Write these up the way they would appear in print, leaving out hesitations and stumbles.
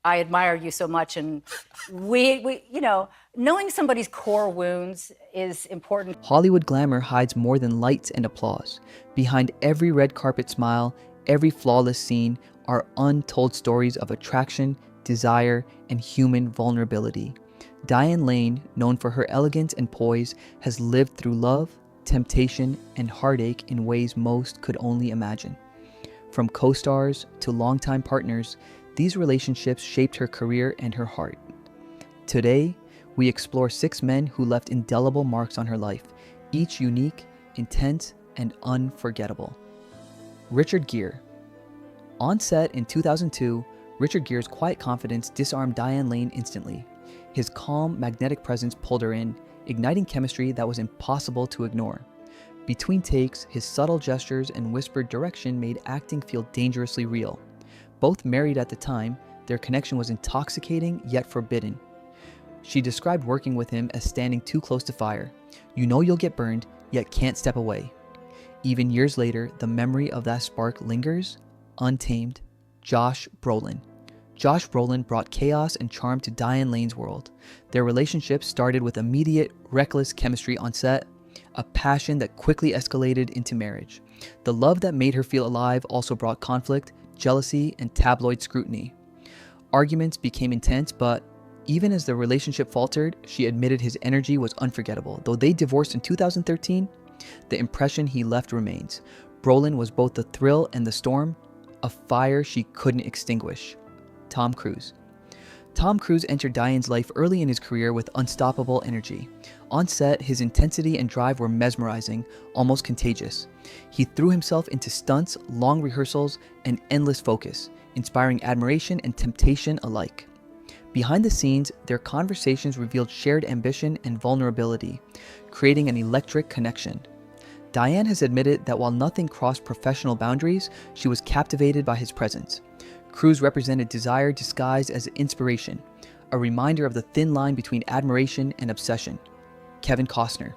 I admire you so much, and knowing somebody's core wounds is important. Hollywood glamour hides more than lights and applause. Behind every red carpet smile, every flawless scene, are untold stories of attraction, desire, and human vulnerability. Diane Lane, known for her elegance and poise, has lived through love, temptation, and heartache in ways most could only imagine. From co-stars to longtime partners, these relationships shaped her career and her heart. Today, we explore 6 men who left indelible marks on her life, each unique, intense, and unforgettable. Richard Gere. On set in 2002, Richard Gere's quiet confidence disarmed Diane Lane instantly. His calm, magnetic presence pulled her in, igniting chemistry that was impossible to ignore. Between takes, his subtle gestures and whispered direction made acting feel dangerously real. Both married at the time, their connection was intoxicating yet forbidden. She described working with him as standing too close to fire. You know you'll get burned, yet can't step away. Even years later, the memory of that spark lingers, untamed. Josh Brolin. Josh Brolin brought chaos and charm to Diane Lane's world. Their relationship started with immediate, reckless chemistry on set, a passion that quickly escalated into marriage. The love that made her feel alive also brought conflict, jealousy, and tabloid scrutiny. Arguments became intense, but even as the relationship faltered, she admitted his energy was unforgettable. Though they divorced in 2013, the impression he left remains. Brolin was both the thrill and the storm, a fire she couldn't extinguish. Tom Cruise. Tom Cruise entered Diane's life early in his career with unstoppable energy. On set, his intensity and drive were mesmerizing, almost contagious. He threw himself into stunts, long rehearsals, and endless focus, inspiring admiration and temptation alike. Behind the scenes, their conversations revealed shared ambition and vulnerability, creating an electric connection. Diane has admitted that while nothing crossed professional boundaries, she was captivated by his presence. Cruise represented desire disguised as inspiration, a reminder of the thin line between admiration and obsession. Kevin Costner.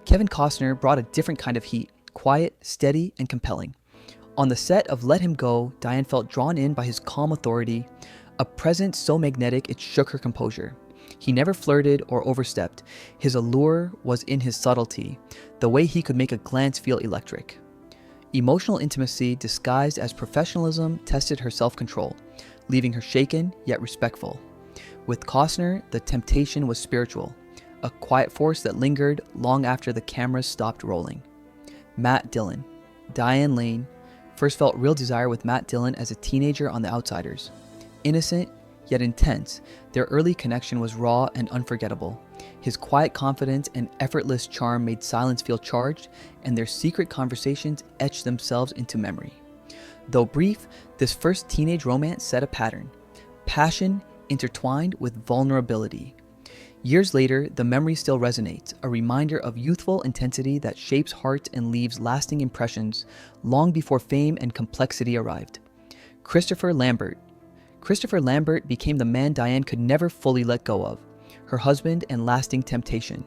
Kevin Costner brought a different kind of heat, quiet, steady, and compelling. On the set of Let Him Go, Diane felt drawn in by his calm authority, a presence so magnetic it shook her composure. He never flirted or overstepped. His allure was in his subtlety, the way he could make a glance feel electric. Emotional intimacy disguised as professionalism tested her self-control, leaving her shaken yet respectful. With Costner, the temptation was spiritual, a quiet force that lingered long after the cameras stopped rolling. Matt Dillon. Diane Lane first felt real desire with Matt Dillon as a teenager on The Outsiders. Innocent, yet intense, their early connection was raw and unforgettable. His quiet confidence and effortless charm made silence feel charged, and their secret conversations etched themselves into memory. Though brief, this first teenage romance set a pattern. Passion intertwined with vulnerability. Years later, the memory still resonates, a reminder of youthful intensity that shapes hearts and leaves lasting impressions long before fame and complexity arrived. Christopher Lambert. Christopher Lambert became the man Diane could never fully let go of, her husband and lasting temptation.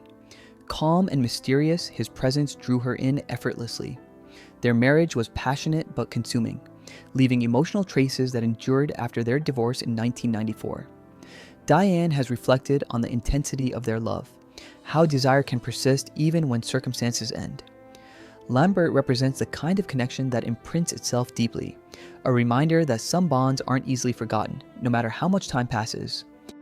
Calm and mysterious, his presence drew her in effortlessly. Their marriage was passionate but consuming, leaving emotional traces that endured after their divorce in 1994. Diane has reflected on the intensity of their love, how desire can persist even when circumstances end. Lambert represents the kind of connection that imprints itself deeply, a reminder that some bonds aren't easily forgotten, no matter how much time passes.